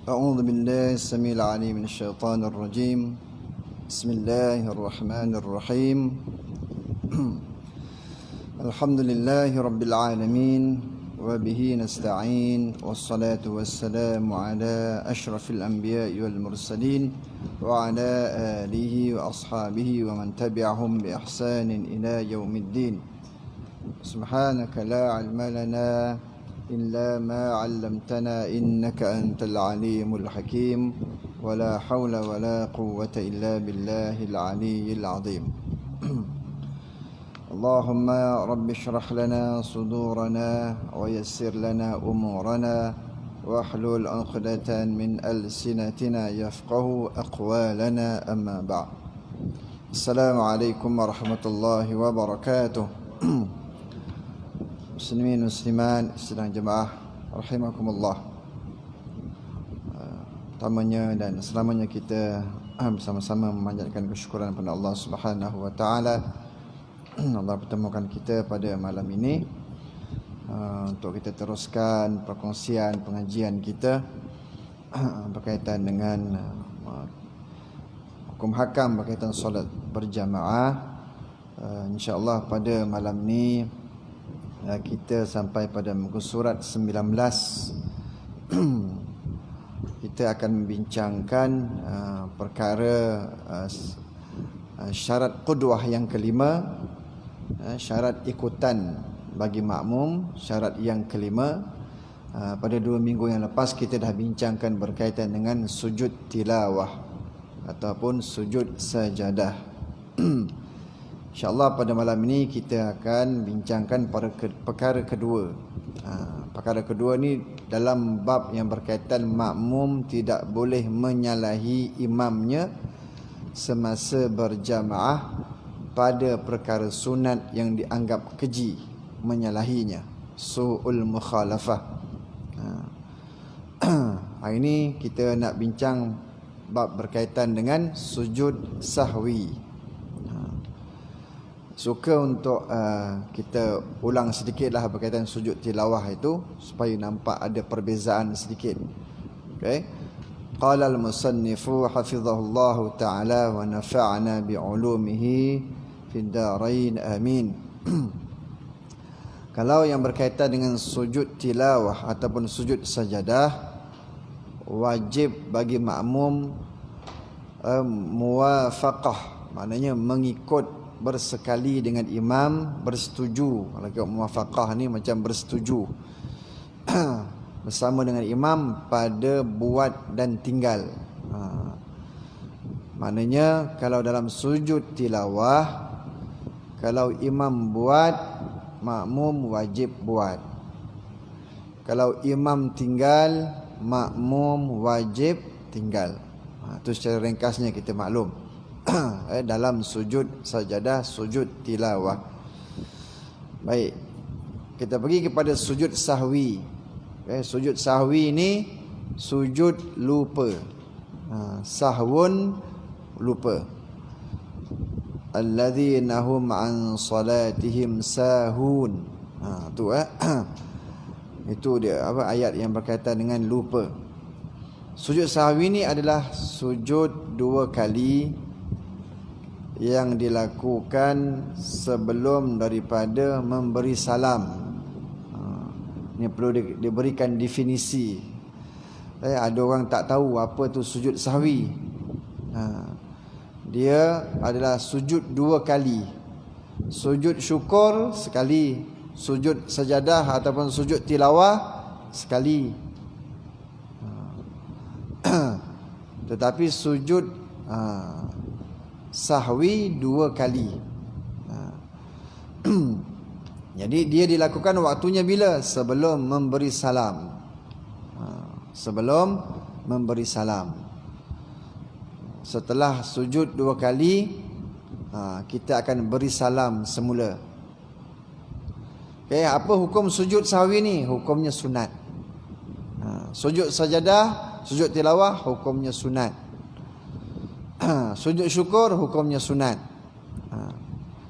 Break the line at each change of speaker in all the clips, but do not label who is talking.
أعوذ بالله السميع العليم من الشيطان الرجيم. بسم الله الرحمن الرحيم. الحمد لله رب العالمين وبه نستعين والصلاة والسلام على أشرف الأنبياء والمرسلين وعلى آله وأصحابه ومن تبعهم بإحسان إلى يوم الدين. سبحانك لا علم لنا إلا ما علمتنا إنك أنت العليم الحكيم ولا حول ولا قوة إلا بالله العلي العظيم. اللهم رب اشرح لنا صدورنا ويسر لنا أمورنا واحلل عقدة من ألسنتنا يفقه أقوالنا أما بعد. السلام عليكم ورحمة الله وبركاته. Muslimin muslimat sidang jemaah rahimakumullah. Pertamanya dan selamanya kita bersama-sama memanjatkan kesyukuran kepada Allah Subhanahu wa taala. Allah pertemukan kita pada malam ini untuk kita teruskan perkongsian pengajian kita berkaitan dengan hukum hakam berkaitan solat berjamaah. Insya-Allah pada malam ni kita sampai pada muka surat 19. Kita akan membincangkan perkara syarat qudwah yang kelima, syarat ikutan bagi makmum, syarat yang kelima. Pada 2 minggu yang lepas kita dah bincangkan berkaitan dengan sujud tilawah ataupun sujud sajadah. InsyaAllah pada malam ini kita akan bincangkan perkara kedua. Perkara kedua ni dalam bab yang berkaitan makmum tidak boleh menyalahi imamnya semasa berjamaah pada perkara sunat yang dianggap keji menyalahinya, su'ul mukhalafah. Hari ini kita nak bincang bab berkaitan dengan sujud sahwi. Suka untuk kita ulang sedikitlah berkaitan sujud tilawah itu supaya nampak ada perbezaan sedikit. Okey. Qala al-musannifu hafizahullahu ta'ala wa nafa'ana bi'ulumihi fid darain amin. Kalau yang berkaitan dengan sujud tilawah ataupun sujud sajadah, wajib bagi makmum muwafaqah, maknanya mengikut bersekali dengan imam, bersetuju. Kalau kita muwafaqah ni macam bersetuju bersama dengan imam pada buat dan tinggal. Maknanya kalau dalam sujud tilawah, kalau imam buat, makmum wajib buat. Kalau imam tinggal, makmum wajib tinggal. Itu secara ringkasnya kita maklum dalam sujud sajadah, sujud tilawah. Baik, kita pergi kepada sujud sahwi. Sujud sahwi ni sujud lupa. Sahwun, lupa. Alladzina hum an salatihim sahun. Tu itu dia ayat yang berkaitan dengan lupa. Sujud sahwi ni adalah sujud 2 kali yang dilakukan sebelum daripada memberi salam. Ini perlu diberikan definisi. Ada orang tak tahu apa tu sujud sahwi. Dia adalah sujud 2 kali. Sujud syukur sekali, sujud sajadah ataupun sujud tilawah sekali. Tetapi sujud sahwi 2 kali. Jadi dia dilakukan waktunya bila? Sebelum memberi salam. Sebelum memberi salam. Setelah sujud 2 kali, kita akan beri salam semula. Okay, apa hukum sujud sahwi ni? Hukumnya sunat. Sujud sajadah, sujud tilawah, hukumnya sunat. Sujud syukur hukumnya sunat.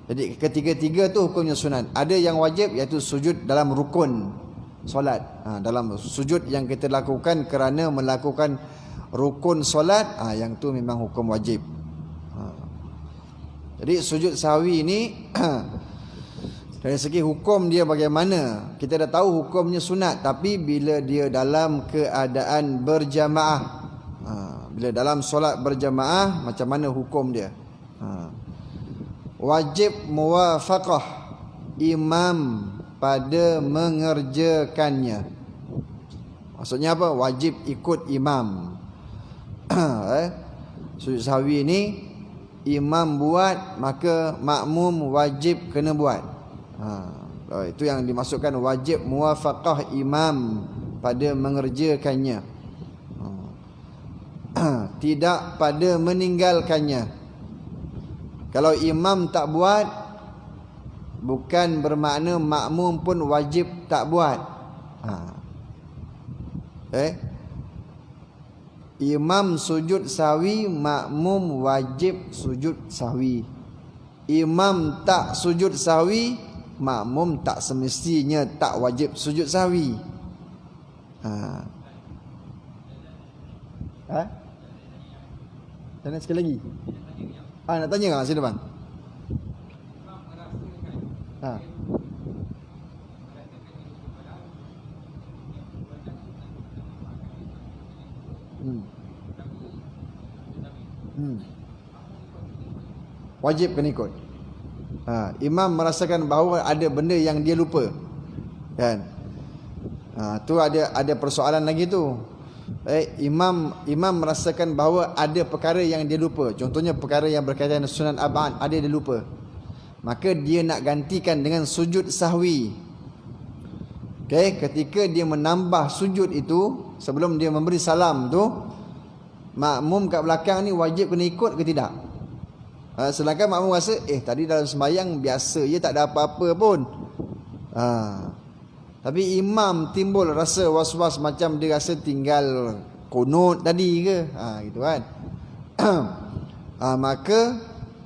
Jadi ketiga-tiga tu hukumnya sunat. Ada yang wajib iaitu sujud dalam rukun. solat. Dalam sujud yang kita lakukan kerana melakukan rukun solat, yang tu memang hukum wajib. Jadi sujud sahwi ini dari segi hukum dia bagaimana? Kita dah tahu hukumnya sunat, tapi bila dia dalam keadaan berjamaah, bila dalam solat berjamaah, macam mana hukum dia? Wajib muwafaqah imam pada mengerjakannya. Maksudnya apa? Wajib ikut imam. Sujud sahwi ini imam buat, maka makmum wajib kena buat. Itu yang dimaksudkan wajib muwafaqah imam pada mengerjakannya, tidak pada meninggalkannya. Kalau imam tak buat, bukan bermakna makmum pun wajib tak buat. Imam sujud sahwi, makmum wajib sujud sahwi. Imam tak sujud sahwi, makmum tak semestinya tak wajib sujud sahwi. Tanya sekali lagi. Nak tanya tak? Sini depan. Wajib kena ikut. Imam merasakan bahawa ada benda yang dia lupa, kan? Tu ada persoalan lagi tu. Imam merasakan bahawa ada perkara yang dia lupa. Contohnya perkara yang berkaitan dengan sunan ab'ad, ada dia lupa. Maka dia nak gantikan dengan sujud sahwi. Ketika dia menambah sujud itu, sebelum dia memberi salam tu, makmum kat belakang ni wajib kena ikut ke tidak? Sedangkan makmum rasa tadi dalam sembahyang biasa je, tak ada apa-apa pun. Tapi imam timbul rasa was-was, macam dia rasa tinggal kunut tadi ke, gitu kan. Maka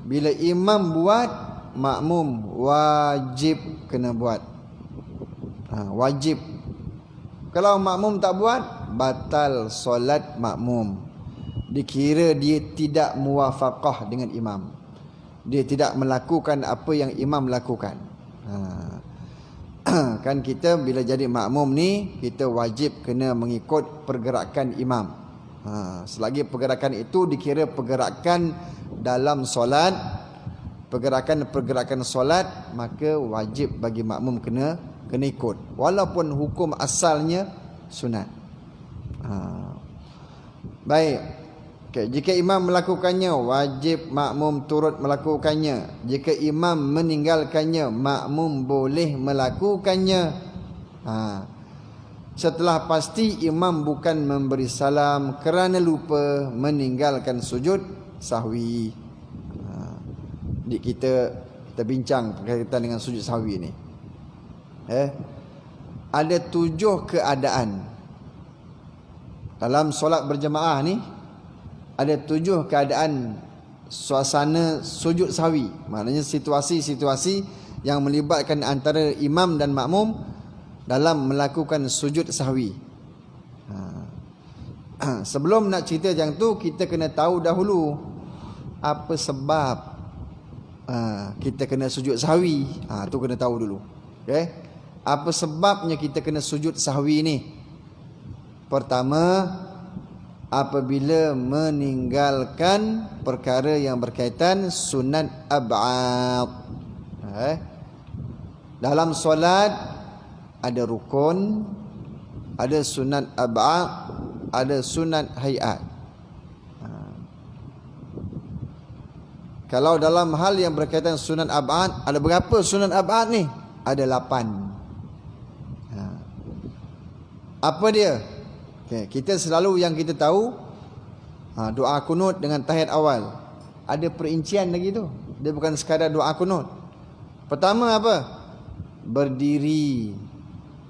bila imam buat, makmum wajib kena buat. Wajib. Kalau makmum tak buat, batal solat makmum. Dikira dia tidak muwafaqah dengan imam. Dia tidak melakukan apa yang imam lakukan. Kan kita bila jadi makmum ni, kita wajib kena mengikut pergerakan imam. Selagi pergerakan itu dikira pergerakan dalam solat, pergerakan solat, maka wajib bagi makmum kena ikut, walaupun hukum asalnya sunat. Baik. Jika imam melakukannya, wajib makmum turut melakukannya. Jika imam meninggalkannya, makmum boleh melakukannya. Setelah pasti imam bukan memberi salam kerana lupa, meninggalkan sujud sahwi. Kita bincang berkaitan dengan sujud sahwi ni. Ada 7 keadaan dalam solat berjemaah ni. Ada 7 keadaan suasana sujud sahwi. Maknanya situasi-situasi yang melibatkan antara imam dan makmum dalam melakukan sujud sahwi. Sebelum nak cerita yang tu, kita kena tahu dahulu apa sebab kita kena sujud sahwi. Tu kena tahu dulu. Apa sebabnya kita kena sujud sahwi ni? Pertama, apabila meninggalkan perkara yang berkaitan sunat ab'ad. Dalam solat ada rukun, ada sunat ab'ad, ada sunat hayat. Kalau dalam hal yang berkaitan sunat ab'ad, ada berapa sunat ab'ad ni? Ada 8. Apa dia? Kita selalu yang kita tahu, doa kunut dengan tahiyat awal. Ada perincian lagi tu. Dia bukan sekadar doa kunut. Pertama apa? Berdiri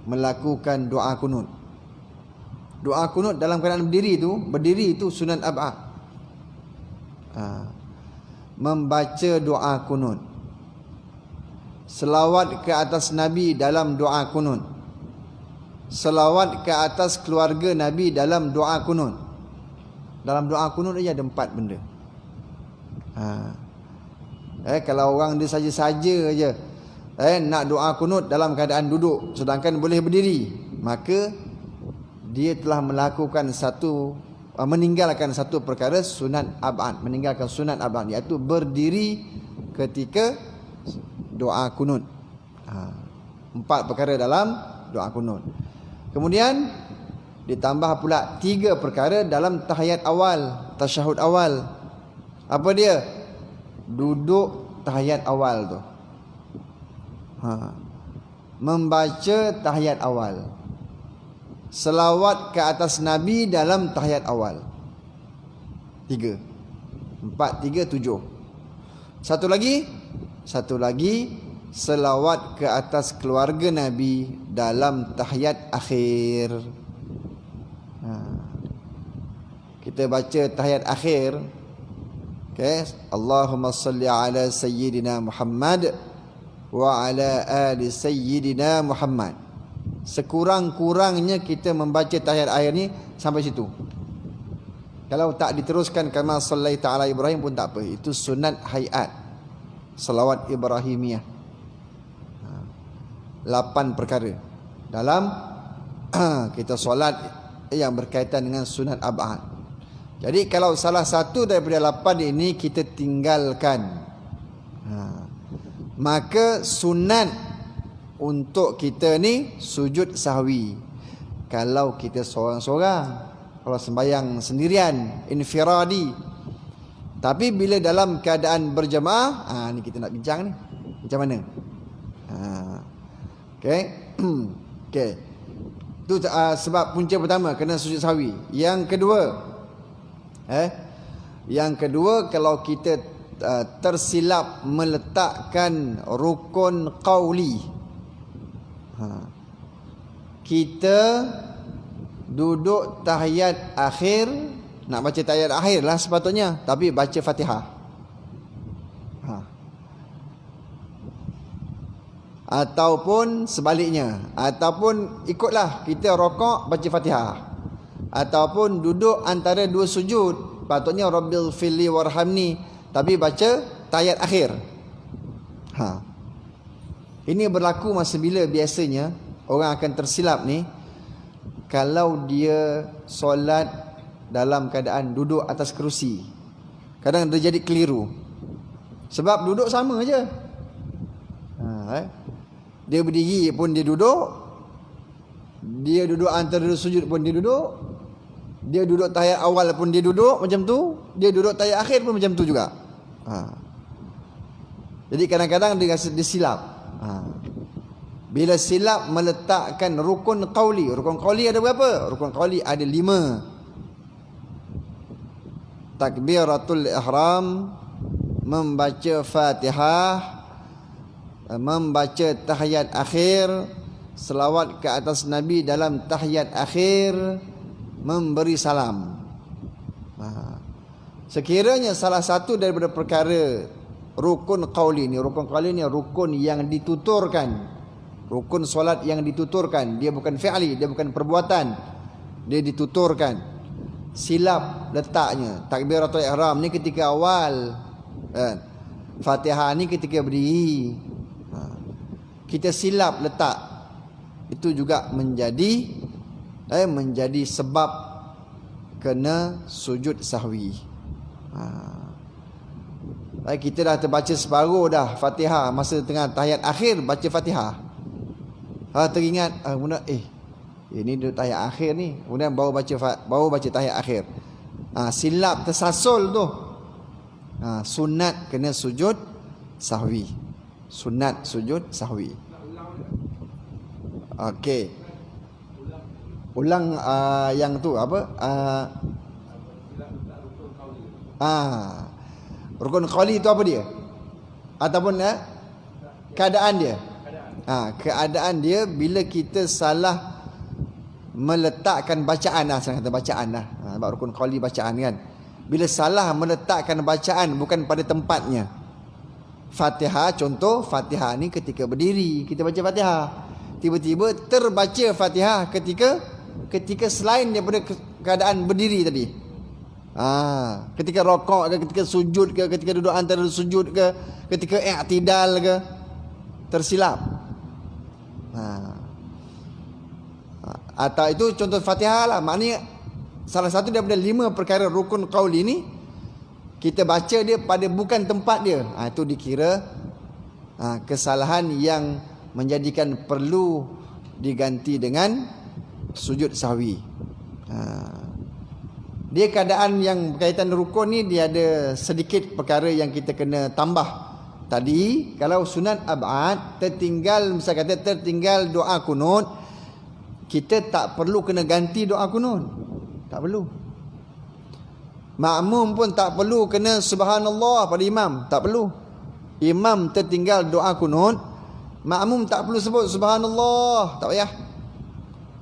melakukan doa kunut. Doa kunut dalam keadaan berdiri itu sunat ab'ad. Membaca doa kunut. Selawat ke atas Nabi dalam doa kunut. selawat ke atas keluarga Nabi dalam doa kunut. Dalam doa kunut aja ada 4 benda. Kalau orang dia saja-saja aja nak doa kunut dalam keadaan duduk sedangkan boleh berdiri, maka dia telah melakukan meninggalkan satu perkara sunat ab'ad, meninggalkan sunat ab'ad, iaitu berdiri ketika doa kunut. 4 perkara dalam doa kunut. Kemudian ditambah pula 3 perkara dalam tahiyat awal, tasyahud awal. Apa dia? Duduk tahiyat awal tu. Membaca tahiyat awal. Selawat ke atas Nabi dalam tahiyat awal. 3. 4, 3, 7. Satu lagi selawat ke atas keluarga Nabi dalam tahiyat akhir. Kita baca tahiyat akhir. Allahumma salli ala sayyidina Muhammad wa ala ali sayyidina Muhammad. Sekurang-kurangnya kita membaca tahiyat akhir ni sampai situ. Kalau tak diteruskan kama sallaita ala Ibrahim pun tak apa. Itu sunat hayat, selawat Ibrahimiyah. 8 perkara dalam kita solat yang berkaitan dengan sunat ab'ad. Jadi kalau salah satu daripada 8 ini kita tinggalkan, maka sunat untuk kita ni sujud sahwi. Kalau kita seorang-seorang, kalau sembahyang sendirian, infiradi. Tapi bila dalam keadaan berjemaah, ni kita nak bincang ni. Macam mana? Okey. Itu sebab punca pertama kena sujud sahwi. Yang kedua kalau kita tersilap meletakkan rukun qauli. Kita duduk tahiyat akhir, nak baca tahiyat akhir lah sepatutnya, tapi baca Fatihah. Ataupun sebaliknya, ataupun ikutlah kita rokok baca Fatihah, ataupun duduk antara 2 sujud, patutnya Rabbil firli warhamni, tapi baca tahiyat akhir. Ini berlaku masa bila biasanya orang akan tersilap ni, kalau dia solat dalam keadaan duduk atas kerusi. Kadang dia jadi keliru. Sebab duduk sama aja. Dia berdiri pun dia duduk. Dia duduk antara 2 sujud pun dia duduk. Dia duduk tahiyat awal pun dia duduk macam tu. Dia duduk tahiyat akhir pun macam tu juga. Jadi kadang-kadang dia silap. Bila silap meletakkan rukun qauli. Rukun qauli ada berapa? Rukun qauli ada 5. Takbiratul ihram, membaca Fatihah, membaca tahiyat akhir, selawat ke atas Nabi dalam tahiyat akhir, memberi salam. Sekiranya salah satu daripada perkara rukun qauli ni, rukun yang dituturkan, rukun solat yang dituturkan, dia bukan fi'li, dia bukan perbuatan, dia dituturkan. Silap letaknya. Takbiratul ihram ni ketika awal, Fatihah ni ketika berdiri. Kita silap letak, itu juga menjadi sebab kena sujud sahwi. Kita dah terbaca separuh dah Fatihah, masa tengah tahiyat akhir baca Fatihah. Teringat ini duduk tahiyat akhir ni, kemudian baru baca tahiyat akhir. Silap tersasul tu. Sunat kena sujud sahwi. Sunat sujud sahwi. Okey. Ulang yang tu apa? Rukun qauli itu apa dia? Ataupun keadaan dia? Keadaan dia bila kita salah meletakkan bacaan lah. Saya kata bacaan lah. Sebab rukun qauli bacaan kan. Bila salah meletakkan bacaan bukan pada tempatnya. Fatihah, contoh Fatihah ni ketika berdiri kita baca Fatihah. tiba-tiba terbaca Fatihah ketika selain daripada keadaan berdiri tadi. Ketika rokok ke, ketika sujud ke, ketika duduk antara sujud ke, ketika i'tidal ke, tersilap. Atau itu contoh Fatihah lah. Maknanya salah satu daripada 5 perkara rukun qauli ni kita baca dia pada bukan tempat dia. Itu dikira kesalahan yang menjadikan perlu diganti dengan sujud sahwi. Dia keadaan yang berkaitan rukun ni, dia ada sedikit perkara yang kita kena tambah. Tadi kalau sunat ab'ad tertinggal, misal kata tertinggal doa kunut, kita tak perlu kena ganti doa kunut. Tak perlu. Makmum pun tak perlu kena subhanallah pada imam, tak perlu. Imam tertinggal doa kunut, makmum tak perlu sebut subhanallah, tak payah.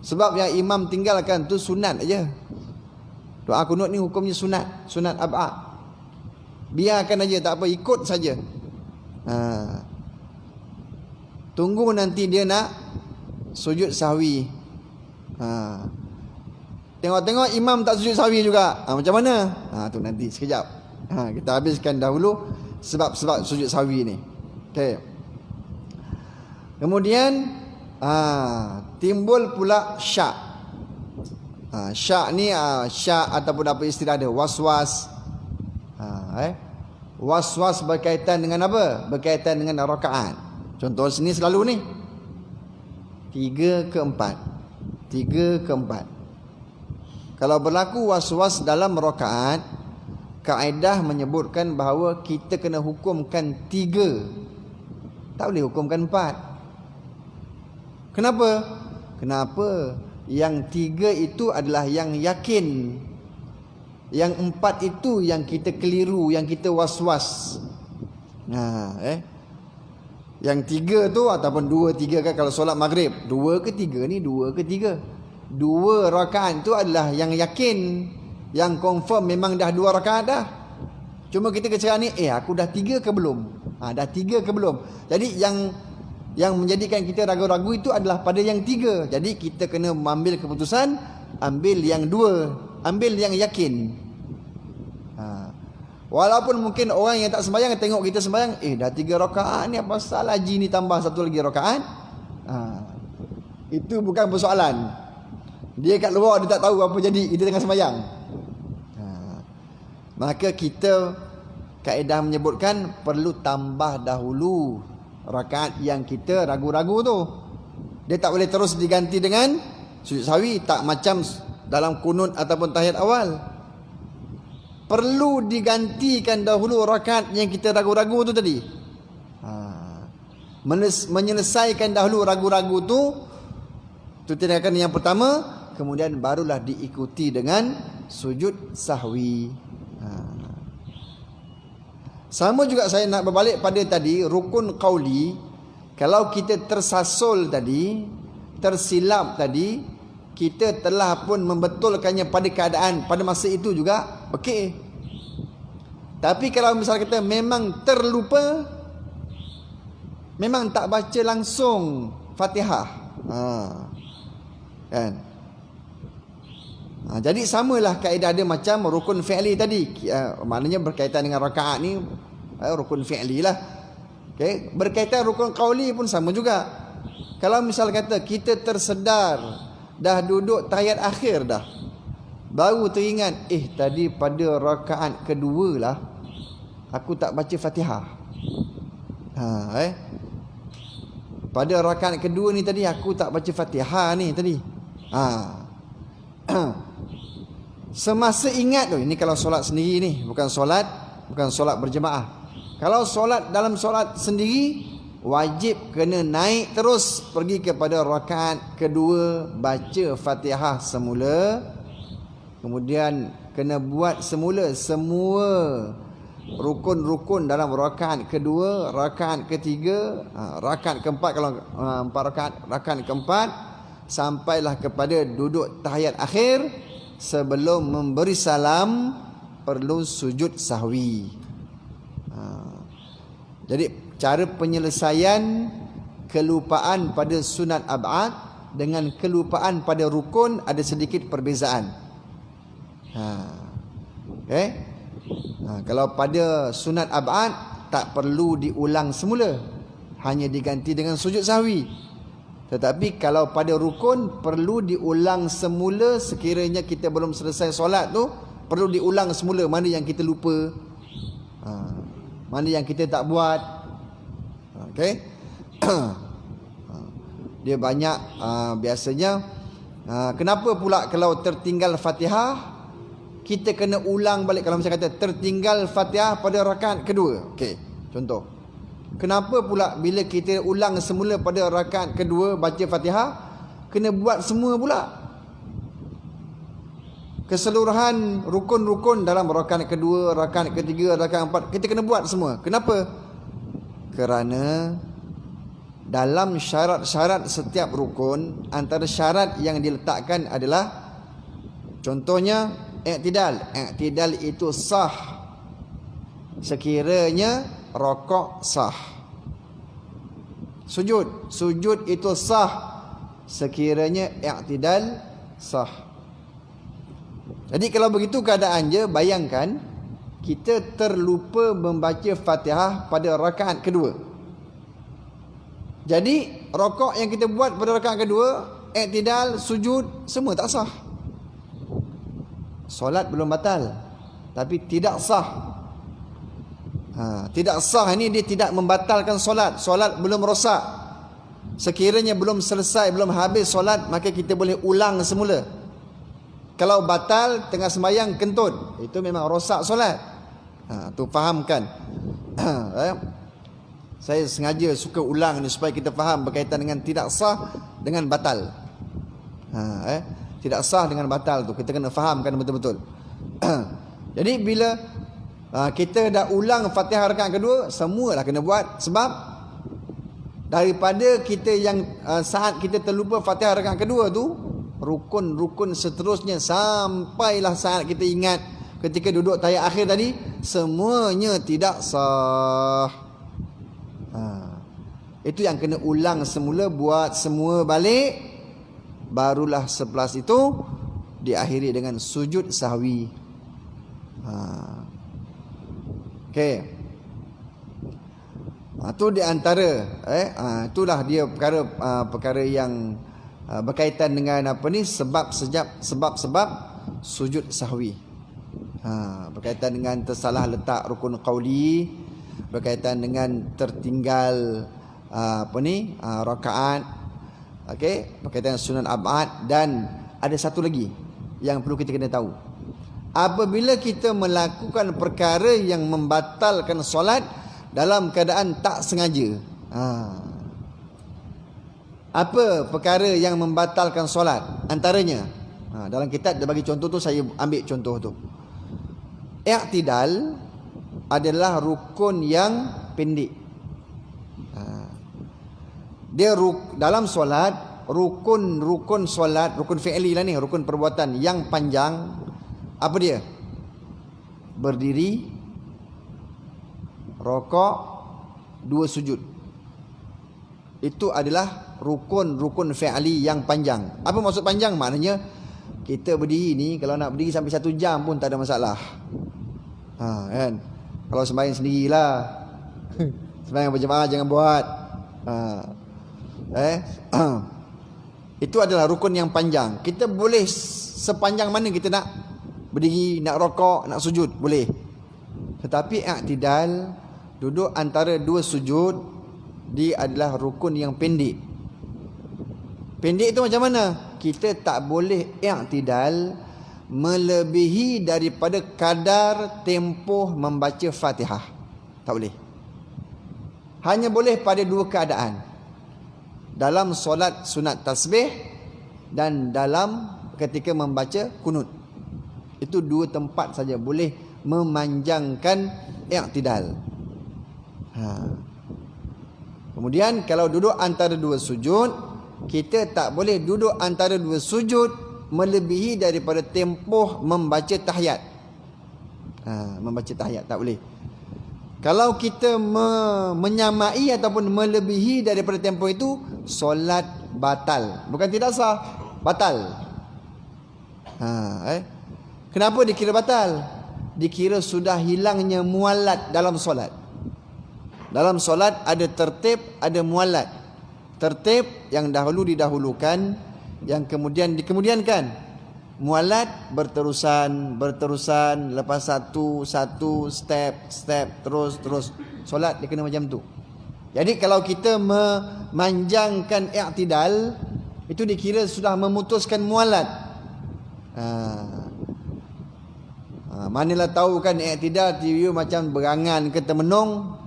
Sebab yang imam tinggalkan tu sunat aja. Doa kunut ni hukumnya sunat ab'ad. Biarkan aja, tak apa, ikut saja. Tunggu nanti dia nak sujud sahwi. Tengok-tengok imam tak sujud sahwi juga. Macam mana? Tu nanti sekejap. Kita habiskan dahulu sebab-sebab sujud sahwi ni. Okey. Kemudian timbul pula syak. Syak ni syak ataupun apa istilah dia, waswas. Waswas berkaitan dengan apa? Berkaitan dengan rakaat. Contoh sini selalu ni 3 ke 4. Kalau berlaku waswas dalam rakaat, kaedah menyebutkan bahawa kita kena hukumkan 3. Tak boleh hukumkan 4. Kenapa? Yang 3 itu adalah yang yakin. Yang 4 itu yang kita keliru, yang kita was-was. Yang 3 tu ataupun 2, 3 kan, kalau solat maghrib 2 ke 3 ni, 2 ke 3. 2 rakaat tu adalah yang yakin, yang confirm memang dah 2 rakaat dah. Cuma kita kecerahan ni, aku dah 3 ke belum? Dah 3 ke belum? Jadi yang menjadikan kita ragu-ragu itu adalah pada yang 3. Jadi kita kena mengambil keputusan, ambil yang 2, ambil yang yakin. Walaupun mungkin orang yang tak sembahyang tengok kita sembahyang, dah 3 rakaat ni, apa pasal haji ni tambah 1 lagi rakaat? Itu bukan persoalan. Dia kat luar, dia tak tahu apa jadi, kita tengah sembahyang. Maka kita, kaedah menyebutkan perlu tambah dahulu rakaat yang kita ragu-ragu tu. Dia tak boleh terus diganti dengan sujud sahwi, tak macam dalam kunut ataupun tahiyat awal. Perlu digantikan dahulu rakaat yang kita ragu-ragu tu tadi. Menyelesaikan dahulu ragu-ragu tu tindakan yang pertama, kemudian barulah diikuti dengan sujud sahwi. Sama juga saya nak berbalik pada tadi rukun qauli. Kalau kita tersasul tadi, tersilap tadi, kita telah pun membetulkannya pada keadaan pada masa itu juga, okey. Tapi kalau misalnya kita memang terlupa, memang tak baca langsung Fatihah, kan? Jadi samalah kaedah dia macam rukun fi'li tadi. Maknanya berkaitan dengan rakaat ni rukun fi'li lah. Okay? Berkaitan rukun qauli pun sama juga. Kalau misal kata kita tersedar dah duduk tahiyat akhir dah, baru teringat, tadi pada rakaat kedua lah aku tak baca Fatihah. Pada rakaat kedua ni tadi aku tak baca Fatihah ni tadi. Semasa ingat tu, ini kalau solat sendiri ni, bukan solat berjemaah. Kalau solat dalam solat sendiri, wajib kena naik terus pergi kepada rakaat kedua, baca Fatihah semula, kemudian kena buat semula semua rukun-rukun dalam rakaat kedua, rakaat ketiga, rakaat keempat, kalau 4 rakaat keempat, sampailah kepada duduk tahiyat akhir. Sebelum memberi salam perlu sujud sahwi. Jadi cara penyelesaian kelupaan pada sunat ab'ad dengan kelupaan pada rukun ada sedikit perbezaan. Okey. Kalau pada sunat ab'ad tak perlu diulang semula, hanya diganti dengan sujud sahwi. Tetapi kalau pada rukun perlu diulang semula sekiranya kita belum selesai solat tu, perlu diulang semula mana yang kita lupa, mana yang kita tak buat. Okey. Dia banyak biasanya kenapa pula kalau tertinggal Fatihah kita kena ulang balik? Kalau macam kata tertinggal Fatihah pada rakaat kedua. Okey, contoh. Kenapa pula bila kita ulang semula pada rakaat kedua baca Fatihah kena buat semua pula? Keseluruhan rukun-rukun dalam rakaat kedua, rakaat ketiga, rakaat empat kita kena buat semua. Kenapa? Kerana dalam syarat-syarat setiap rukun, antara syarat yang diletakkan adalah contohnya i'tidal. I'tidal itu sah sekiranya rokok sah. Sujud itu sah sekiranya i'tidal sah. Jadi kalau begitu keadaannya, bayangkan kita terlupa membaca Fatihah pada rakaat kedua. Jadi rokok yang kita buat pada rakaat kedua, i'tidal, sujud, semua tak sah. Solat belum batal, tapi tidak sah. Tidak sah ini dia tidak membatalkan solat. Solat belum rosak. Sekiranya belum selesai, belum habis solat, maka kita boleh ulang semula. Kalau batal tengah sembahyang kentut, itu memang rosak solat. Tu fahamkan. Saya sengaja suka ulang ni supaya kita faham berkaitan dengan tidak sah dengan batal. Tidak sah dengan batal tu kita kena fahamkan betul-betul. Jadi bila kita dah ulang Fatihah rakaat kedua, semualah kena buat. Sebab daripada kita yang saat kita terlupa Fatihah rakaat kedua tu, rukun-rukun seterusnya sampailah saat kita ingat ketika duduk tahiyat akhir tadi, semuanya tidak sah. Itu yang kena ulang semula, buat semua balik, barulah selepas itu diakhiri dengan sujud sahwi. Okey. Itu di antara itulah dia perkara yang berkaitan dengan apa ni, sebab-sebab sujud sahwi. Berkaitan dengan tersalah letak rukun qauli, berkaitan dengan tertinggal rakaat, okey, berkaitan sunat ab'ad, dan ada satu lagi yang perlu kita kena tahu. Apabila kita melakukan perkara yang membatalkan solat dalam keadaan tak sengaja. Apa perkara yang membatalkan solat? Antaranya, dalam kitab dia bagi contoh tu, saya ambil contoh tu. I'tidal adalah rukun yang pendek. Dia dalam solat, rukun solat, rukun fi'li lah ni, rukun perbuatan yang panjang. Apa dia? Berdiri, rokok, 2 sujud. Itu adalah rukun fi'li yang panjang. Apa maksud panjang? Maknanya kita berdiri ni, kalau nak berdiri sampai 1 jam pun tak ada masalah. Kan? Kalau sembahyang sendirilah. Sembahyang berjemaah jangan buat. Itu adalah rukun yang panjang. Kita boleh sepanjang mana kita nak berdiri, nak rokok, nak sujud, boleh. Tetapi i'tidal, duduk antara 2 sujud, dia adalah rukun yang pendek. Pendek itu macam mana? Kita tak boleh i'tidal melebihi daripada kadar tempoh membaca Fatihah. Tak boleh. Hanya boleh pada 2 keadaan. Dalam solat sunat tasbih dan dalam ketika membaca kunut. Itu 2 tempat saja boleh memanjangkan i'tidal. Kemudian kalau duduk antara 2 sujud, kita tak boleh duduk antara 2 sujud melebihi daripada tempoh membaca tahiyat. Membaca tahiyat tak boleh. Kalau kita menyamai ataupun melebihi daripada tempoh itu, solat batal. Bukan tidak sah, batal. Kenapa dikira batal? Dikira sudah hilangnya mualat dalam solat. Dalam solat ada tertib, ada mualat. Tertib yang dahulu didahulukan, yang kemudian dikemudiankan. Mualat berterusan, lepas satu step, terus. Solat dia kena macam tu. Jadi kalau kita memanjangkan i'tidal, itu dikira sudah memutuskan mualat. Manalah tahu kan i'tidal tiba macam berangan ke termenung,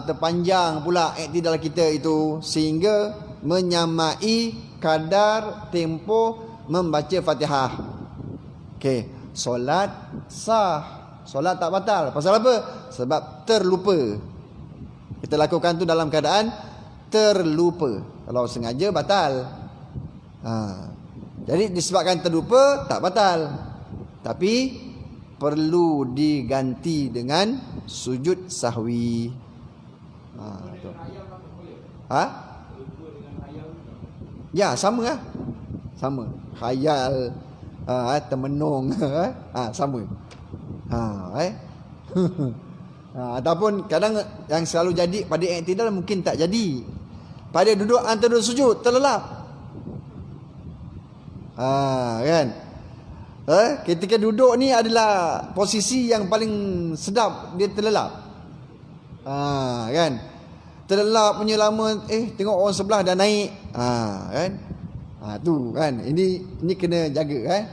terpanjang pula i'tidal kita itu sehingga menyamai kadar tempo membaca Fatihah. Okey, solat sah, solat tak batal. Pasal apa? Sebab terlupa. Kita lakukan tu dalam keadaan terlupa. Kalau sengaja batal. Jadi disebabkan terlupa tak batal. Tapi perlu diganti dengan sujud sahwi. Ya, sama lah. Sama. Khayal, termenung, sama. Ataupun kadang yang selalu jadi pada i'tidal mungkin tak jadi. Pada duduk antara sujud terlelap. Kan? Ketika duduk ni adalah posisi yang paling sedap, dia terlelap. Kan? Terlelap punya lama, tengok orang sebelah dah naik. Kan? Tu kan. Ini kena jaga kan.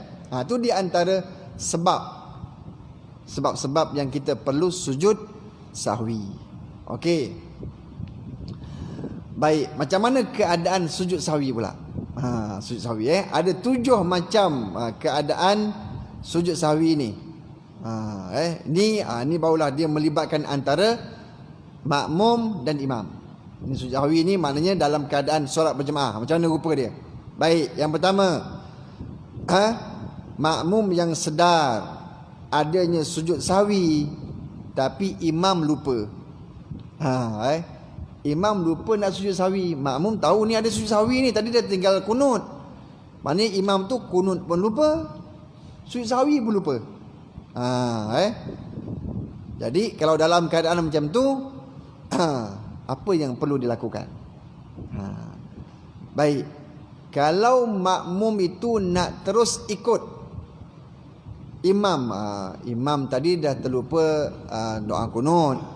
Tu di antara sebab yang kita perlu sujud sahwi. Okey. Baik, macam mana keadaan sujud sahwi pula? Sujud sahwi ada 7 macam keadaan sujud sahwi ni. Ni barulah dia melibatkan antara makmum dan imam. Ini sujud sahwi ni maknanya dalam keadaan solat berjemaah. Macam mana rupa dia? Baik, yang pertama, makmum yang sedar adanya sujud sahwi tapi imam lupa. Imam lupa nak sujud sahwi, makmum tahu ni ada sujud sahwi ni, tadi dia tinggal kunut. Maknanya imam tu kunut pun lupa, sujud sahwi pun lupa. Jadi kalau dalam keadaan macam tu, apa yang perlu dilakukan? Baik, kalau makmum itu nak terus ikut imam, imam tadi dah terlupa doa kunut.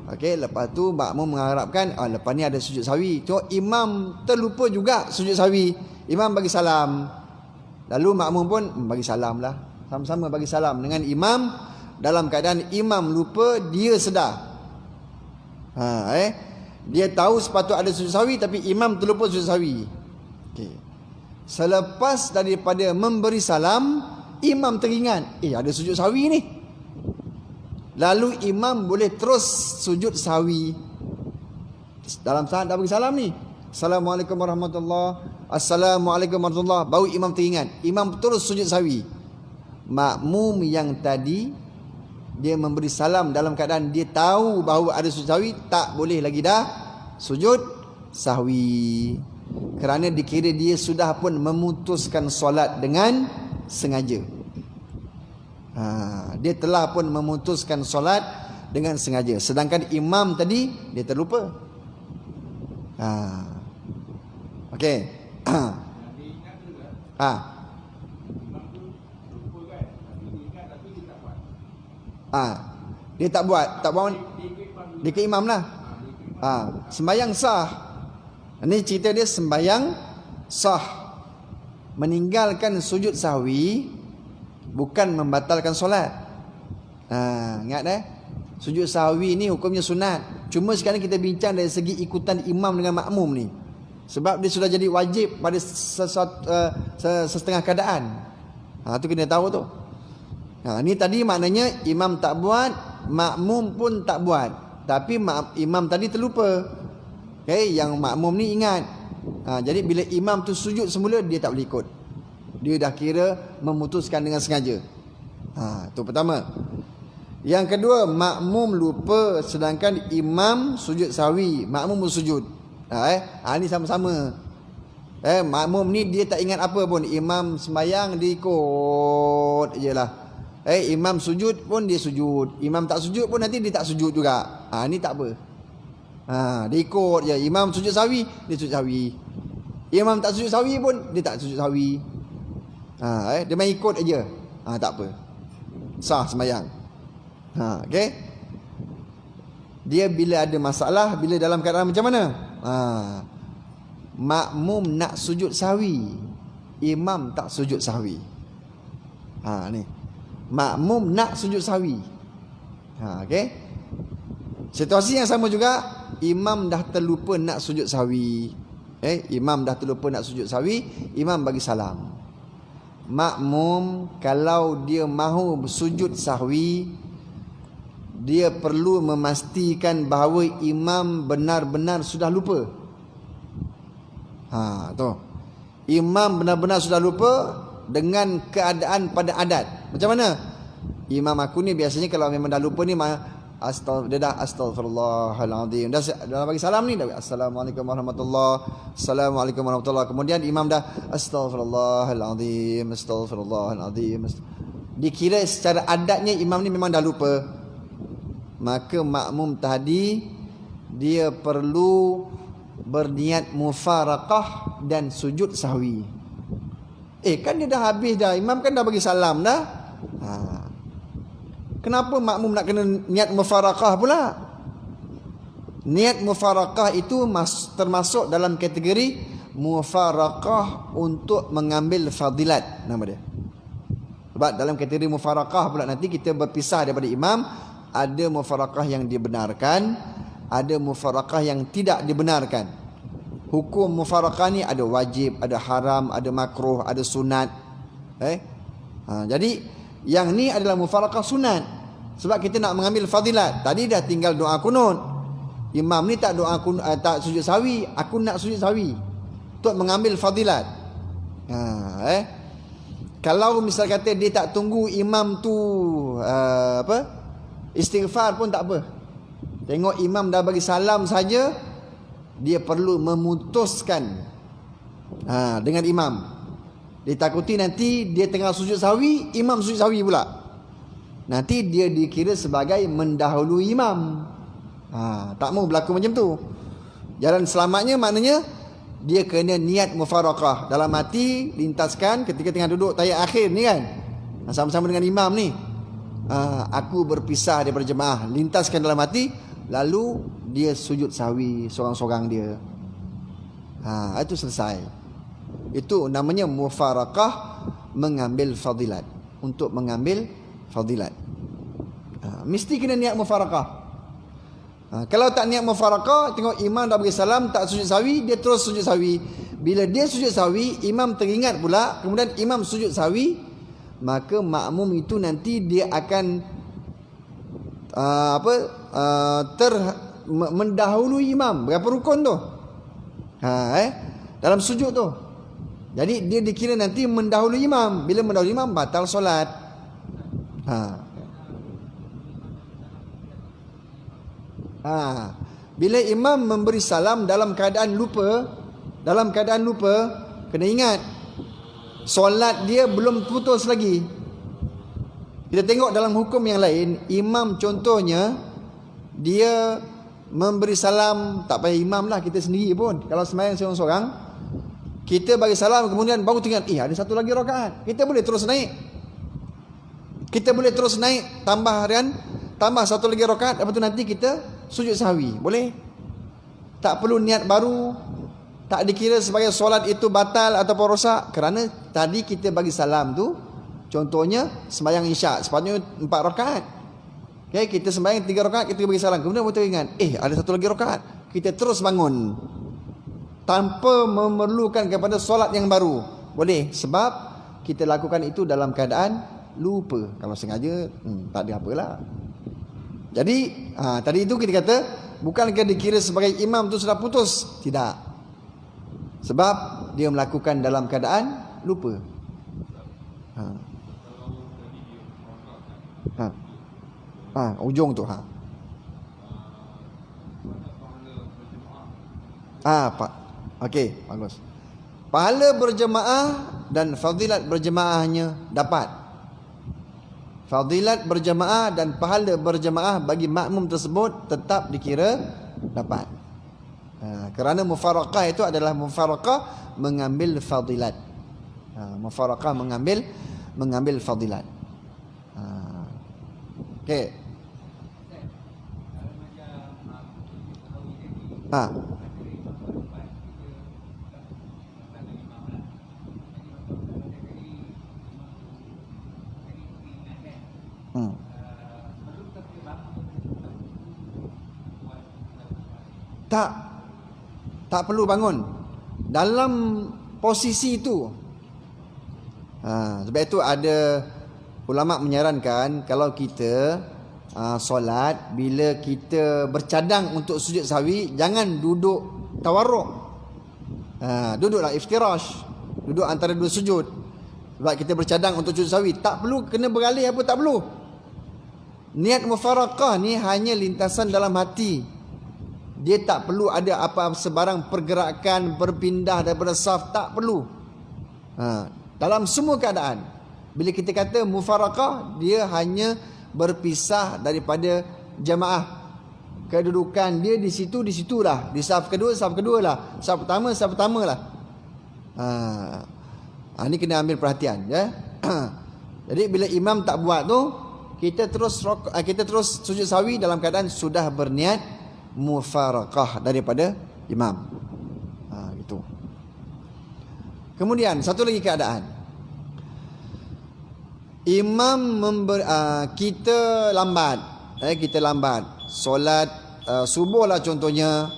Okey, lepas tu makmum mengharapkan lepas ni ada sujud sahwi. So imam terlupa juga sujud sahwi. Imam bagi salam. Lalu makmum pun bagi salam lah. Sama-sama bagi salam dengan imam. Dalam keadaan imam lupa, dia sedar. Dia tahu sepatutnya ada sujud sahwi tapi imam terlupa sujud sahwi. Okay. Selepas daripada memberi salam, imam teringat, ada sujud sahwi ni. Lalu imam boleh terus sujud sahwi. Dalam saat dah bagi salam ni, Assalamualaikum warahmatullahi, Assalamualaikum warahmatullahi, baru imam teringat, imam terus sujud sahwi. Makmum yang tadi dia memberi salam dalam keadaan dia tahu bahawa ada sujud sahwi, tak boleh lagi dah sujud sahwi. Kerana dikira dia sudah pun memutuskan solat dengan sengaja. Dia telah pun memutuskan solat dengan sengaja. Sedangkan imam tadi dia terlupa. Okey. Dia tak buat. Dia ke imam lah. Sembayang sah. Ini cerita dia sembayang sah. Meninggalkan sujud sahwi bukan membatalkan solat. Ingat sujud sahwi ni hukumnya sunat. Cuma sekarang kita bincang dari segi ikutan imam dengan makmum ni. Sebab dia sudah jadi wajib pada setengah keadaan. Tu kena tahu tu. Ni tadi maknanya imam tak buat, makmum pun tak buat. Tapi imam tadi terlupa. Yang makmum ni ingat. Jadi bila imam tu sujud semula, dia tak boleh ikut. Dia dah kira memutuskan dengan sengaja. Itu pertama. Yang kedua, makmum lupa sedangkan imam sujud sahwi, makmum bersujud. Ni sama-sama. Makmum ni dia tak ingat apa pun, imam sembahyang dia ikut jelah. Imam sujud pun dia sujud, imam tak sujud pun nanti dia tak sujud juga. Ni tak apa. Dia ikut je. Imam sujud sahwi, dia sujud sahwi. Imam tak sujud sahwi pun dia tak sujud sahwi. Dia main ikut aja. Tak apa. Sah sembahyang. Okey. Dia bila ada masalah, bila dalam keadaan macam mana? Makmum nak sujud sahwi, imam tak sujud sahwi. Ni. Makmum nak sujud sahwi. Okey. Situasi yang sama juga, imam dah terlupa nak sujud sahwi. Imam dah terlupa nak sujud sahwi, imam bagi salam. Makmum kalau dia mahu sujud sahwi, dia perlu memastikan bahawa imam benar-benar sudah lupa. Tu. Imam benar-benar sudah lupa dengan keadaan pada adat. Macam mana? Imam aku ni biasanya kalau memang dah lupa ni dia dah astagfirullahaladzim. Dah bagi salam ni dah assalamualaikum warahmatullahi, assalamualaikum warahmatullahi. Kemudian imam dah astagfirullahaladzim, astagfirullahaladzim. Dikira secara adatnya imam ni memang dah lupa. Maka makmum tadi dia perlu berniat mufaraqah dan sujud sahwi. Kan dia dah habis dah, imam kan dah bagi salam dah. Kenapa makmum nak kena niat mufaraqah pula? Niat mufaraqah itu termasuk dalam kategori mufaraqah untuk mengambil fadilat, nama dia. Sebab dalam kategori mufaraqah pula nanti kita berpisah daripada imam. Ada mufaraqah yang dibenarkan, ada mufaraqah yang tidak dibenarkan. Hukum mufaraqah ni ada wajib, ada haram, ada makruh, ada sunat. Jadi yang ni adalah mufaraqah sunat. Sebab kita nak mengambil fadilat. Tadi dah tinggal doa kunut. Imam ni tak doa kunut, tak sujud sahwi, aku nak sujud sahwi untuk mengambil fadilat. Kalau misal kata dia tak tunggu imam tu istighfar pun tak apa. Tengok imam dah bagi salam saja, dia perlu memutuskan dengan imam. Ditakuti nanti dia tengah sujud sahwi, imam sujud sahwi pula. Nanti dia dikira sebagai mendahului imam. Tak mau berlaku macam tu. Jalan selamatnya maknanya dia kena niat mufaraqah. Dalam hati lintaskan ketika tengah duduk tahiyat akhir ni kan, sama-sama dengan imam ni, aku berpisah daripada jemaah. Lintaskan dalam hati, lalu dia sujud sahwi seorang-seorang dia. Itu selesai. Itu namanya mufaraqah, mengambil fadilat. Untuk mengambil fadilat, mesti kena niat mufaraqah. Kalau tak niat mufaraqah, tengok imam dah bagi salam tak sujud sahwi, dia terus sujud sahwi. Bila dia sujud sahwi, imam teringat pula, kemudian imam sujud sahwi, maka makmum itu nanti dia akan mendahului imam. Berapa rukun tu? Dalam sujud tu. Jadi dia dikira nanti mendahului imam. Bila mendahului imam, batal solat. Bila imam memberi salam dalam keadaan lupa, kena ingat solat dia belum putus lagi. Kita tengok dalam hukum yang lain, imam contohnya dia memberi salam, tak payah imam lah, kita sendiri pun kalau sembahyang seorang-seorang, kita bagi salam kemudian baru teringat, ada satu lagi rakaat, kita boleh terus naik, tambah satu lagi rakaat, lepas tu nanti kita sujud sahwi, boleh. Tak perlu niat baru, tak dikira sebagai solat itu batal ataupun rosak, kerana tadi kita bagi salam tu, contohnya sembahyang isyak, sepatutnya 4 rakaat. Kita sembahyang 3 rakaat, kita bagi salam, kemudian betul ingat, ada satu lagi rakaat, kita terus bangun tanpa memerlukan kepada solat yang baru, boleh. Sebab kita lakukan itu dalam keadaan lupa. Kalau sengaja, tak ada apalah. Jadi tadi itu kita kata, bukankah dikira sebagai imam tu sudah putus? Tidak. Sebab dia melakukan dalam keadaan lupa. Ujung tu. Pak. Okey, bagus. Pahala berjemaah dan fadilat berjemaahnya dapat. Fadilat berjemaah dan pahala berjemaah bagi makmum tersebut tetap dikira dapat. Kerana mufaraqah itu adalah mufaraqah mengambil fadilat. Mufaraqah mengambil fadilat. Okey. Tak perlu bangun dalam posisi itu. Sebab itu ada ulama menyarankan kalau kita solat, bila kita bercadang untuk sujud sahwi, jangan duduk tawarruk. Duduklah iftirash, duduk antara dua sujud. Sebab kita bercadang untuk sujud sahwi, tak perlu kena beralih apa, tak perlu. Niat mufaraqah ni hanya lintasan dalam hati. Dia tak perlu ada apa sebarang pergerakan berpindah daripada saf, tak perlu. Dalam semua keadaan, bila kita kata mufaraqah, dia hanya berpisah daripada jamaah. Kedudukan dia di situ lah. Di saf kedua lah. Saf pertama lah. Ini kena ambil perhatian, ya. Jadi bila imam tak buat tu, kita terus sujud sahwi dalam keadaan sudah berniat mufaraqah daripada imam. Itu. Kemudian satu lagi keadaan. Imam kita lambat. Kita lambat. Solat subuh lah contohnya.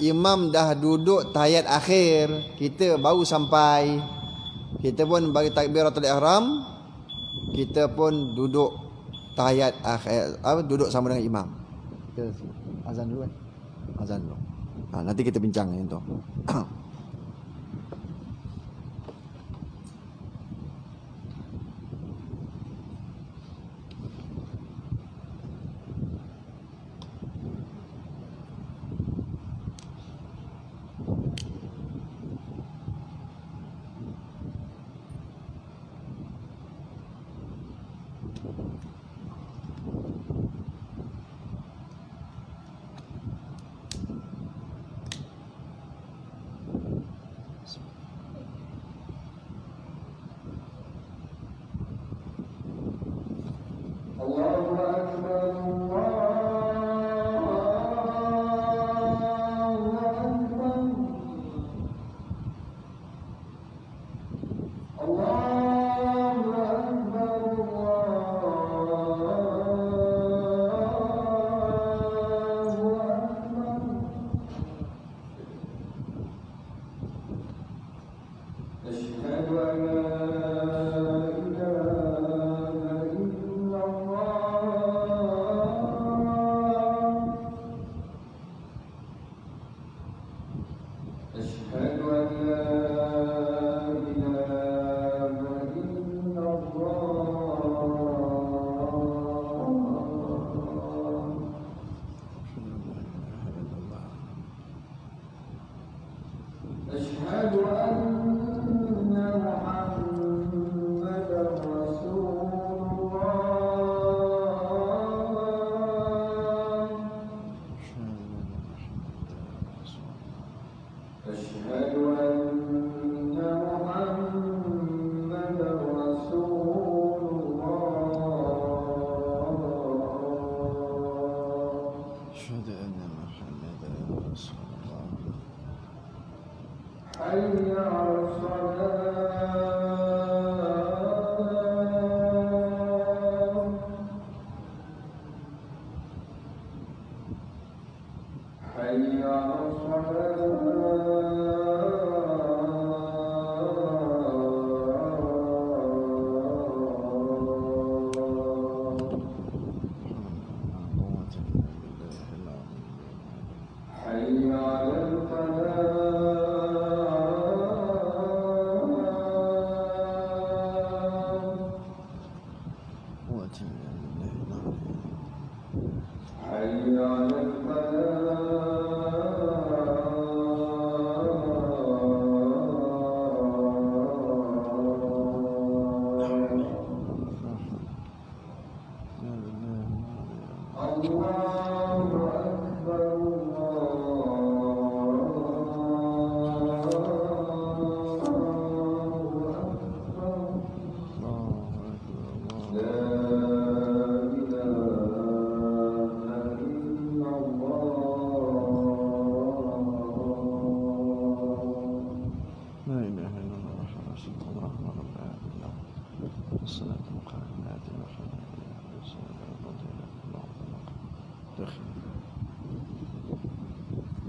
Imam dah duduk tahiyat akhir, kita baru sampai. Kita pun bagi takbiratul ihram, kita pun duduk tahiyat akhir, duduk sama dengan imam. Kita azan dulu kan? Azan dulu. Nanti kita bincang yang tu.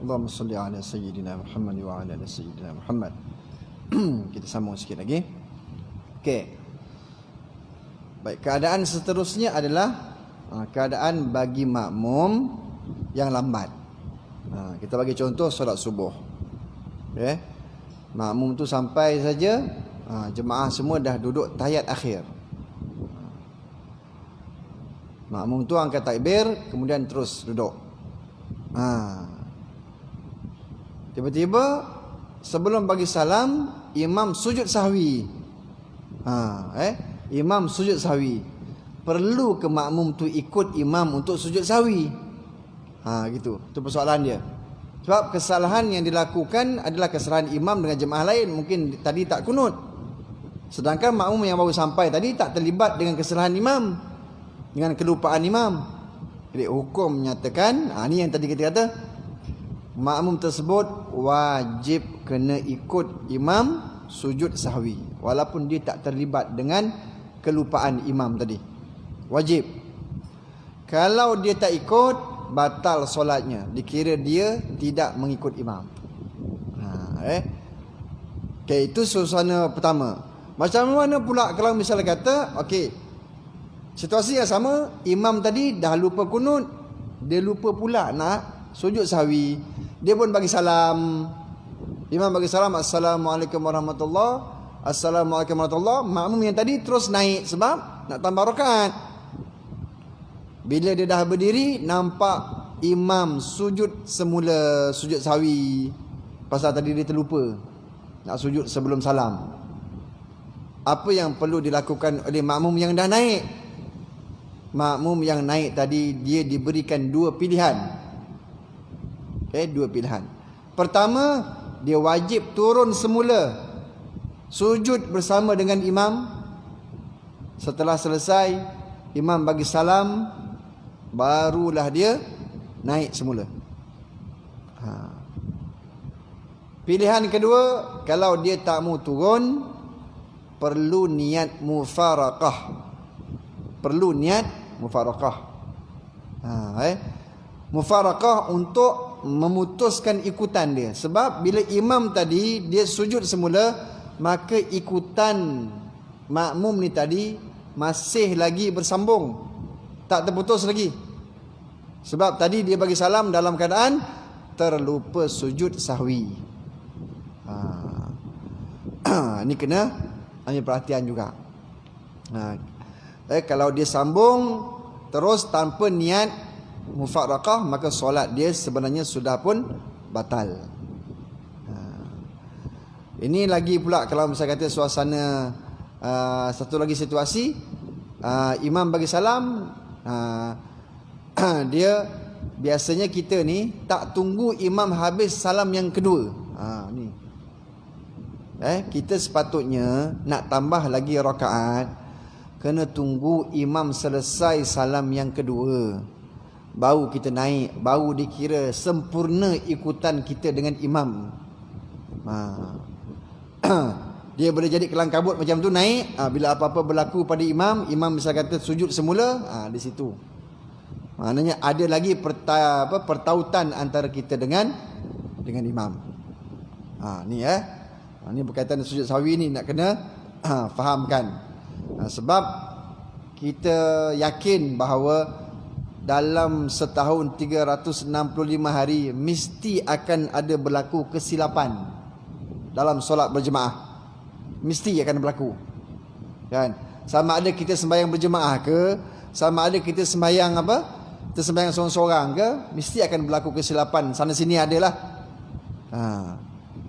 Allahumma salli ala sayyidina Muhammad wa ala sayyidina Muhammad. Kita sambung sikit lagi. Okey. Baik, keadaan seterusnya adalah keadaan bagi makmum yang lambat. Kita bagi contoh solat subuh. Okey. Makmum tu sampai saja, jemaah semua dah duduk tahiyat akhir. Makmum tu angkat takbir, kemudian terus duduk. Tiba-tiba sebelum bagi salam, imam sujud sahwi. Imam sujud sahwi. Perlu ke makmum tu ikut imam untuk sujud sahwi? Gitu. Itu persoalan dia. Sebab kesalahan yang dilakukan adalah kesalahan imam dengan jemaah lain. Mungkin tadi tak kunut. Sedangkan makmum yang baru sampai tadi tak terlibat dengan kesalahan imam, dengan kelupaan imam. Jadi hukum menyatakan, ni yang tadi kita kata, makmum tersebut wajib kena ikut imam sujud sahwi walaupun dia tak terlibat dengan kelupaan imam tadi. Wajib. Kalau dia tak ikut, batal solatnya, dikira dia tidak mengikut imam. Okay, itu suasana pertama. Macam mana pula kalau misalnya kata, okey, situasi yang sama, imam tadi dah lupa kunut, dia lupa pula nak sujud sahwi. Dia pun bagi salam. Imam bagi salam, Assalamualaikum warahmatullahi, Assalamualaikum warahmatullahi. Makmum yang tadi terus naik sebab nak tambah rakaat. Bila dia dah berdiri, nampak imam sujud semula, sujud sahwi. Pasal tadi dia terlupa nak sujud sebelum salam. Apa yang perlu dilakukan oleh makmum yang dah naik? Makmum yang naik tadi, dia diberikan dua pilihan. Dua pilihan. Pertama, dia wajib turun semula, sujud bersama dengan imam. Setelah selesai imam bagi salam, barulah dia naik semula. Pilihan kedua, kalau dia tak mau turun, perlu niat mufaraqah. Perlu niat mufaraqah. Mufaraqah untuk memutuskan ikutan dia. Sebab bila imam tadi dia sujud semula, maka ikutan makmum ni tadi masih lagi bersambung, tak terputus lagi. Sebab tadi dia bagi salam dalam keadaan terlupa sujud sahwi. Ini kena ambil perhatian juga. Kalau dia sambung terus tanpa niat mufaraqah, maka solat dia sebenarnya sudah pun batal. Ini lagi pula kalau misalnya kata suasana, satu lagi situasi, imam bagi salam, dia biasanya kita ni tak tunggu imam habis salam yang kedua. Ni kita sepatutnya nak tambah lagi rakaat, kena tunggu imam selesai salam yang kedua, baru kita naik, baru dikira sempurna ikutan kita dengan imam. Dia boleh jadi kelang kabut macam tu, naik, bila apa-apa berlaku pada imam, imam bisa kata sujud semula, di situ maknanya ada lagi pertautan antara kita dengan imam. Ni berkaitan dengan sujud sahwi ni nak kena fahamkan. Sebab kita yakin bahawa dalam setahun 365 hari mesti akan ada berlaku kesilapan dalam solat berjemaah. Mesti akan berlaku. Kan? Sama ada kita sembahyang berjemaah ke, sama ada kita sembahyang kita sembahyang seorang-seorang ke, mesti akan berlaku kesilapan sana sini adalah.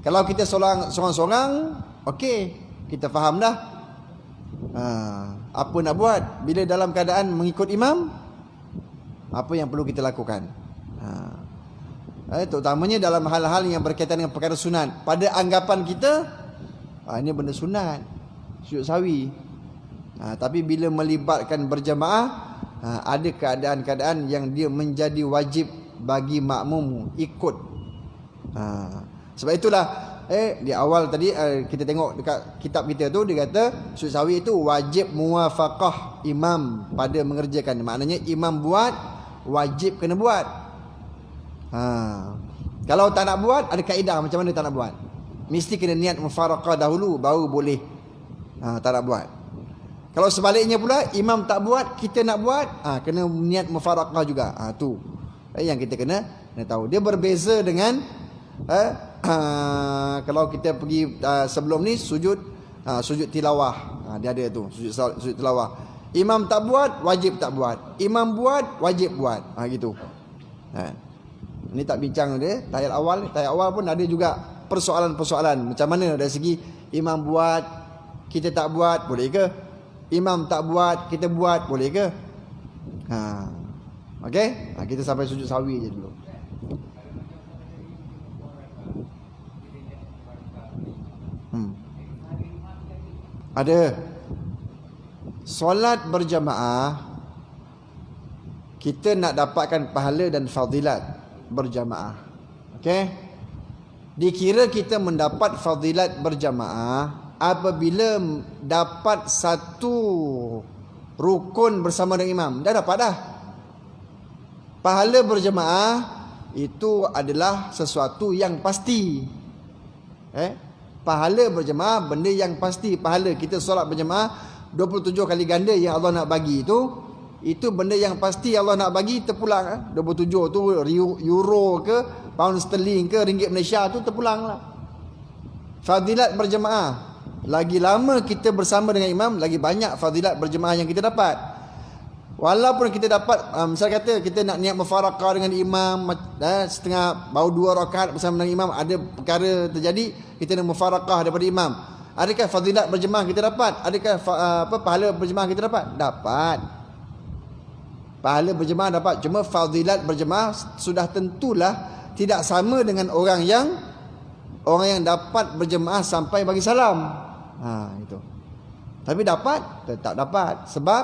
Kalau kita seorang-seorang, okey, kita faham dah. Apa nak buat bila dalam keadaan mengikut imam? Apa yang perlu kita lakukan? Terutamanya dalam hal-hal yang berkaitan dengan perkara sunat. Pada anggapan kita, ini benda sunat, sujud sawi. Tapi bila melibatkan berjamaah, ada keadaan-keadaan yang dia menjadi wajib bagi makmum ikut. Sebab itulah di awal tadi kita tengok dekat kitab kita tu, dia kata sujud sawi itu wajib muwafaqah imam pada mengerjakan. Maknanya imam buat, wajib kena buat. Kalau tak nak buat, ada kaedah macam mana tak nak buat. Mesti kena niat mufaraqah dahulu, baru boleh tak nak buat. Kalau sebaliknya pula, imam tak buat, kita nak buat, kena niat mufaraqah juga. Tu yang kita kena tahu. Dia berbeza dengan kalau kita pergi sebelum ni sujud tilawah. Dia ada tu sujud tilawah. Imam tak buat, wajib tak buat. Imam buat, wajib buat. Gitu. Ini tak bincang dia. Tahiyat awal pun ada juga persoalan-persoalan. Macam mana dari segi imam buat, kita tak buat, boleh ke? Imam tak buat, kita buat, boleh ke? Okey? Kita sampai sujud sawi je dulu. Ada solat berjamaah, kita nak dapatkan pahala dan fadilat berjamaah. Okey? Dikira kita mendapat fadilat berjamaah apabila dapat satu rukun bersama dengan imam. Dah dapat dah. Pahala berjamaah itu adalah sesuatu yang pasti. Pahala berjamaah benda yang pasti. Pahala kita solat berjamaah 27 kali ganda yang Allah nak bagi itu benda yang pasti Allah nak bagi terpulang. 27 tu euro ke, pound sterling ke, ringgit Malaysia tu terpulang lah. Fadilat berjamaah, lagi lama kita bersama dengan imam, lagi banyak fadilat berjamaah yang kita dapat. Walaupun kita dapat, misal kata kita nak niat mufaraqah dengan imam, setengah baru 2 rakaat bersama dengan imam, ada perkara terjadi, kita nak mufaraqah daripada imam. Adakah fadilat berjemaah kita dapat? Adakah pahala berjemaah kita dapat? Dapat. Pahala berjemaah dapat. Cuma fadilat berjemaah sudah tentulah tidak sama dengan orang yang dapat berjemaah sampai bagi salam. Itu. Tapi dapat? Tetap dapat. Sebab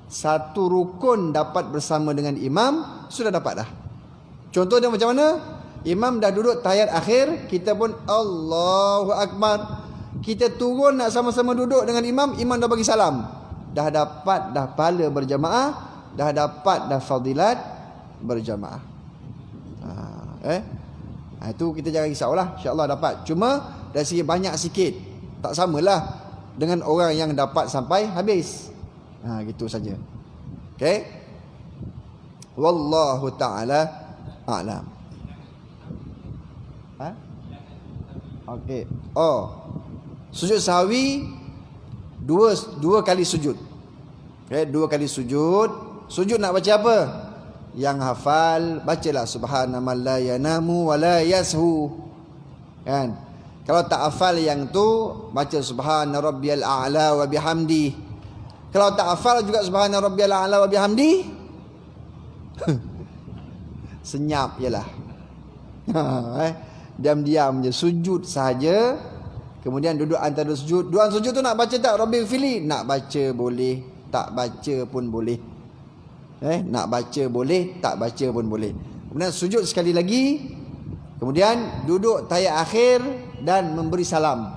satu rukun dapat bersama dengan imam sudah dapat dah. Contoh dia macam mana? Imam dah duduk tahiyat akhir, kita pun Allahu Akbar. Kita turun nak sama-sama duduk dengan imam, imam dah bagi salam. Dah dapat dah pahala berjamaah, dah dapat dah fadilat berjamaah. Itu kita jangan risaulah, insya-Allah dapat. Cuma dari segi banyak sikit, tak samalah dengan orang yang dapat sampai habis. Gitu saja. Okey. Wallahu taala a'lam. Okey. Sujud sahwi dua kali sujud. Okay, 2 kali sujud. Sujud nak baca apa? Yang hafal bacalah subhanallahi la yanamu wa la yashu. Kan? Kalau tak hafal yang tu, baca subhana rabbiyal a'la wa bihamdi. Kalau tak hafal juga subhana rabbiyal a'la wa bihamdi, senyap jelah. Diam-diam je, sujud saja. Kemudian duduk antara sujud. Dua sujud tu nak baca tak Rabbil Fili? Nak baca boleh, tak baca pun boleh. Nak baca boleh, tak baca pun boleh. Kemudian sujud sekali lagi. Kemudian duduk tahiyat akhir dan memberi salam.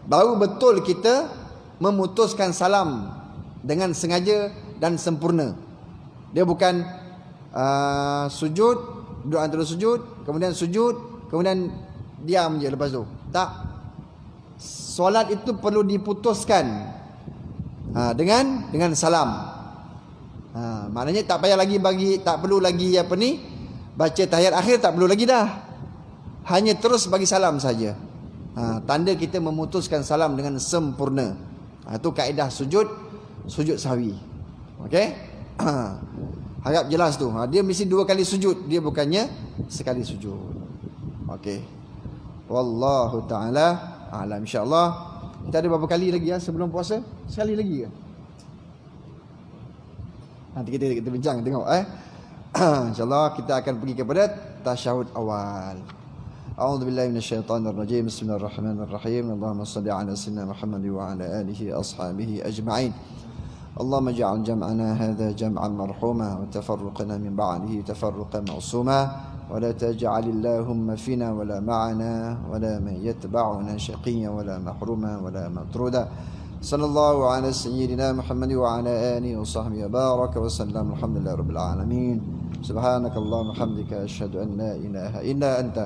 Baru betul kita memutuskan salam dengan sengaja dan sempurna. Dia bukan sujud, duduk antara sujud, kemudian diam je lepas tu. Tak. Solat itu perlu diputuskan dengan salam. Maknanya tak payah lagi tak perlu lagi baca tahiyat akhir, tak perlu lagi dah. Hanya terus bagi salam saja. Tanda kita memutuskan salam dengan sempurna. Itu kaedah sujud sahwi. Okey? Harap jelas tu. Dia mesti 2 kali sujud, dia bukannya sekali sujud. Okey. Wallahu taala a'lam. Insya-Allah kita ada berapa kali lagi ya sebelum puasa? Sekali lagi ke? Nanti kita bincang tengok insya-Allah kita akan pergi kepada tasyahud awal. A'udzu billahi minasyaitonir rajim. Bismillahirrahmanirrahim. Allahumma shalli ala sayyidina Muhammad wa ala alihi ashabihi ajma'in. اللهم اجعل جمعنا هذا جمعا مرحوما وتفرقنا من بعده تفرقا معصوما ولا تجعل اللهم فينا ولا معنا ولا من يتبعنا شقيا ولا محروما ولا مطرودا صلى الله على سيدنا محمد وعلى آله وصحبه وبارك وسلم. الحمد لله رب العالمين. سبحانك اللهم وبحمدك أشهد أن لا إله إلا أنت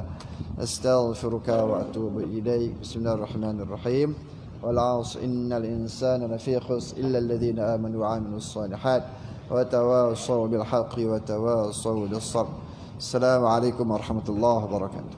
أستغفرك وأتوب إليك. بسم الله الرحمن الرحيم. والعصر إن الإنسان لفي خسر إلا الذين آمنوا وعملوا الصالحات وتواصوا بالحق وتواصوا بالصبر. السلام عليكم ورحمة الله وبركاته.